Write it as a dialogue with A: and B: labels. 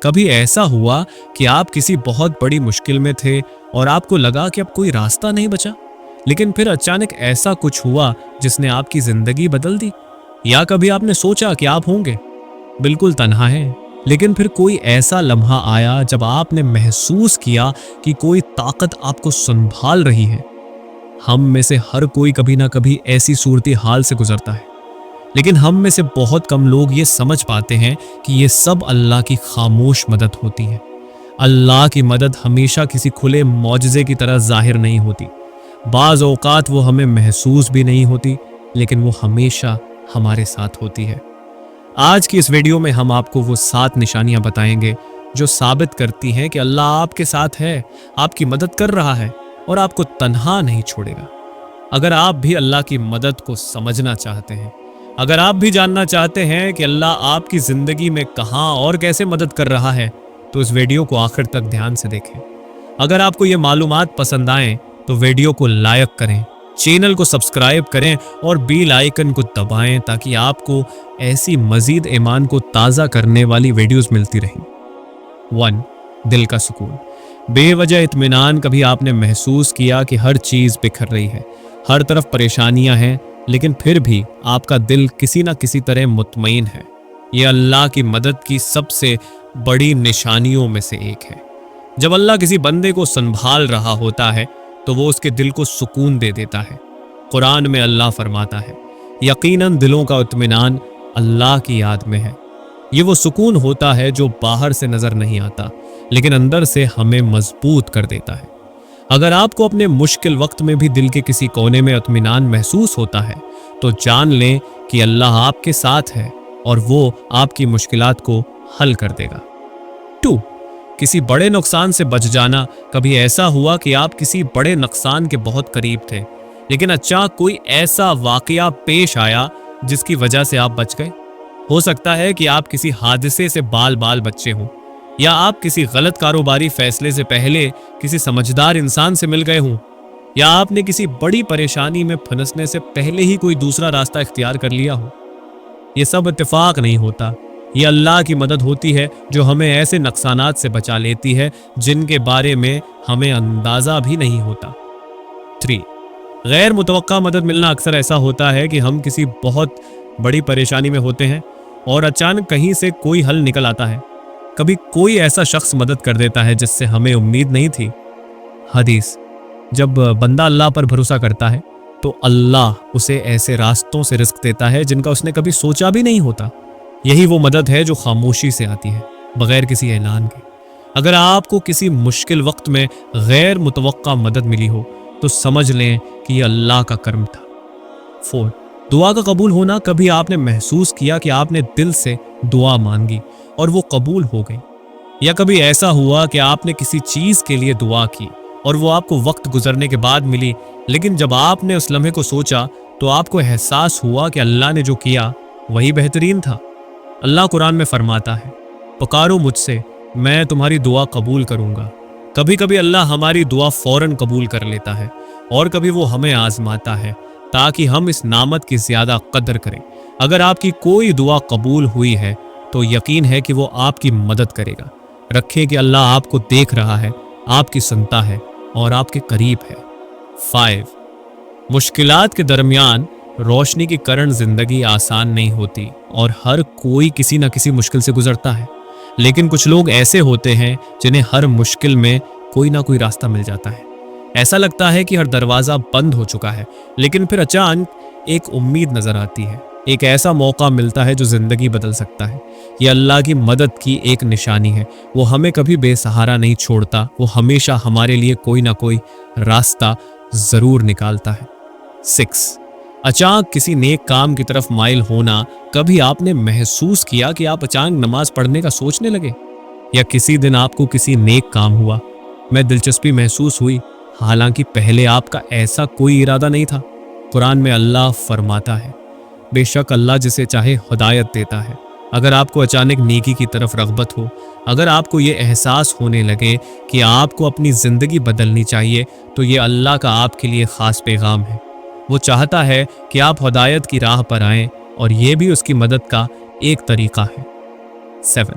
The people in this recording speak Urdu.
A: کبھی ایسا ہوا کہ آپ کسی بہت بڑی مشکل میں تھے اور آپ کو لگا کہ اب کوئی راستہ نہیں بچا، لیکن پھر اچانک ایسا کچھ ہوا جس نے آپ کی زندگی بدل دی؟ یا کبھی آپ نے سوچا کہ آپ ہوں گے بالکل تنہا ہیں، لیکن پھر کوئی ایسا لمحہ آیا جب آپ نے محسوس کیا کہ کوئی طاقت آپ کو سنبھال رہی ہے؟ ہم میں سے ہر کوئی کبھی نہ کبھی ایسی صورتحال سے گزرتا ہے، لیکن ہم میں سے بہت کم لوگ یہ سمجھ پاتے ہیں کہ یہ سب اللہ کی خاموش مدد ہوتی ہے۔ اللہ کی مدد ہمیشہ کسی کھلے معجزے کی طرح ظاہر نہیں ہوتی، بعض اوقات وہ ہمیں محسوس بھی نہیں ہوتی، لیکن وہ ہمیشہ ہمارے ساتھ ہوتی ہے۔ آج کی اس ویڈیو میں ہم آپ کو وہ 7 نشانیاں بتائیں گے جو ثابت کرتی ہیں کہ اللہ آپ کے ساتھ ہے، آپ کی مدد کر رہا ہے اور آپ کو تنہا نہیں چھوڑے گا۔ اگر آپ بھی اللہ کی مدد کو سمجھنا چاہتے ہیں، اگر آپ بھی جاننا چاہتے ہیں کہ اللہ آپ کی زندگی میں کہاں اور کیسے مدد کر رہا ہے، تو اس ویڈیو کو آخر تک دھیان سے دیکھیں۔ اگر آپ کو یہ معلومات پسند آئیں تو ویڈیو کو لائک کریں، چینل کو سبسکرائب کریں اور بیل آئیکن کو دبائیں تاکہ آپ کو ایسی مزید ایمان کو تازہ کرنے والی ویڈیوز ملتی رہیں۔ 1. دل کا سکون۔ بے وجہ اطمینان۔ کبھی آپ نے محسوس کیا کہ ہر چیز بکھر رہی ہے، ہر طرف پریشانیاں ہیں، لیکن پھر بھی آپ کا دل کسی نہ کسی طرح مطمئن ہے؟ یہ اللہ کی مدد کی سب سے بڑی نشانیوں میں سے ایک ہے۔ جب اللہ کسی بندے کو سنبھال رہا ہوتا ہے تو وہ اس کے دل کو سکون دے دیتا ہے۔ قرآن میں اللہ فرماتا ہے، یقیناً دلوں کا اطمینان اللہ کی یاد میں ہے۔ یہ وہ سکون ہوتا ہے جو باہر سے نظر نہیں آتا، لیکن اندر سے ہمیں مضبوط کر دیتا ہے۔ اگر آپ کو اپنے مشکل وقت میں بھی دل کے کسی کونے میں اطمینان محسوس ہوتا ہے تو جان لیں کہ اللہ آپ کے ساتھ ہے اور وہ آپ کی مشکلات کو حل کر دے گا۔ 2. کسی بڑے نقصان سے بچ جانا۔ کبھی ایسا ہوا کہ آپ کسی بڑے نقصان کے بہت قریب تھے، لیکن اچانک کوئی ایسا واقعہ پیش آیا جس کی وجہ سے آپ بچ گئے؟ ہو سکتا ہے کہ آپ کسی حادثے سے بال بچے ہوں، یا آپ کسی غلط کاروباری فیصلے سے پہلے کسی سمجھدار انسان سے مل گئے ہوں، یا آپ نے کسی بڑی پریشانی میں پھنسنے سے پہلے ہی کوئی دوسرا راستہ اختیار کر لیا ہو۔ یہ سب اتفاق نہیں ہوتا، یہ اللہ کی مدد ہوتی ہے جو ہمیں ایسے نقصانات سے بچا لیتی ہے جن کے بارے میں ہمیں اندازہ بھی نہیں ہوتا۔ 3. غیر متوقع مدد ملنا۔ اکثر ایسا ہوتا ہے کہ ہم کسی بہت بڑی پریشانی میں ہوتے ہیں اور اچانک کہیں سے کوئی حل نکل آتا ہے۔ کبھی کوئی ایسا شخص مدد کر دیتا ہے جس سے ہمیں امید نہیں تھی۔ حدیث: جب بندہ اللہ پر بھروسہ کرتا ہے تو اللہ اسے ایسے راستوں سے رزق دیتا ہے جن کا اس نے کبھی سوچا بھی نہیں ہوتا۔ یہی وہ مدد ہے جو خاموشی سے آتی ہے، بغیر کسی اعلان کے۔ اگر آپ کو کسی مشکل وقت میں غیر متوقع مدد ملی ہو تو سمجھ لیں کہ یہ اللہ کا کرم تھا۔ 4. دعا کا قبول ہونا۔ کبھی آپ نے محسوس کیا کہ آپ نے دل سے دعا مانگی اور وہ قبول ہو گئی، یا کبھی ایسا ہوا کہ آپ نے کسی چیز کے لیے دعا کی اور وہ آپ کو وقت گزرنے کے بعد ملی، لیکن جب آپ نے اس لمحے کو سوچا تو آپ کو احساس ہوا کہ اللہ نے جو کیا وہی بہترین تھا۔ اللہ قرآن میں فرماتا ہے، پکارو مجھ سے، میں تمہاری دعا قبول کروں گا۔ کبھی کبھی اللہ ہماری دعا فوراً قبول کر لیتا ہے، اور کبھی وہ ہمیں آزماتا ہے تاکہ ہم اس نعمت کی زیادہ قدر کریں۔ اگر آپ کی کوئی دعا قبول ہوئی ہے تو یقین ہے کہ وہ آپ کی مدد کرے گا۔ رکھیں کہ اللہ آپ کو دیکھ رہا ہے، آپ کی سنتا ہے اور آپ کے قریب ہے۔ 5. مشکلات کے درمیان روشنی کی کرن۔ زندگی آسان نہیں ہوتی اور ہر کوئی کسی نہ کسی مشکل سے گزرتا ہے، لیکن کچھ لوگ ایسے ہوتے ہیں جنہیں ہر مشکل میں کوئی نہ کوئی راستہ مل جاتا ہے۔ ایسا لگتا ہے کہ ہر دروازہ بند ہو چکا ہے، لیکن پھر اچانک ایک امید نظر آتی ہے، ایک ایسا موقع ملتا ہے جو زندگی بدل سکتا ہے۔ یہ اللہ کی مدد کی ایک نشانی ہے۔ وہ ہمیں کبھی بے سہارا نہیں چھوڑتا، وہ ہمیشہ ہمارے لیے کوئی نہ کوئی راستہ ضرور نکالتا ہے۔ 6. اچانک کسی نیک کام کی طرف مائل ہونا۔ کبھی آپ نے محسوس کیا کہ آپ اچانک نماز پڑھنے کا سوچنے لگے، یا کسی دن آپ کو کسی نیک کام ہوا میں دلچسپی محسوس ہوئی، حالانکہ پہلے آپ کا ایسا کوئی ارادہ نہیں تھا۔ قرآن میں اللہ فرماتا ہے، بے شک اللہ جسے چاہے ہدایت دیتا ہے۔ اگر آپ کو اچانک نیکی کی طرف رغبت ہو، اگر آپ کو یہ احساس ہونے لگے کہ آپ کو اپنی زندگی بدلنی چاہیے، تو یہ اللہ کا آپ کے لیے خاص پیغام ہے۔ وہ چاہتا ہے کہ آپ ہدایت کی راہ پر آئیں، اور یہ بھی اس کی مدد کا ایک طریقہ ہے۔ 7.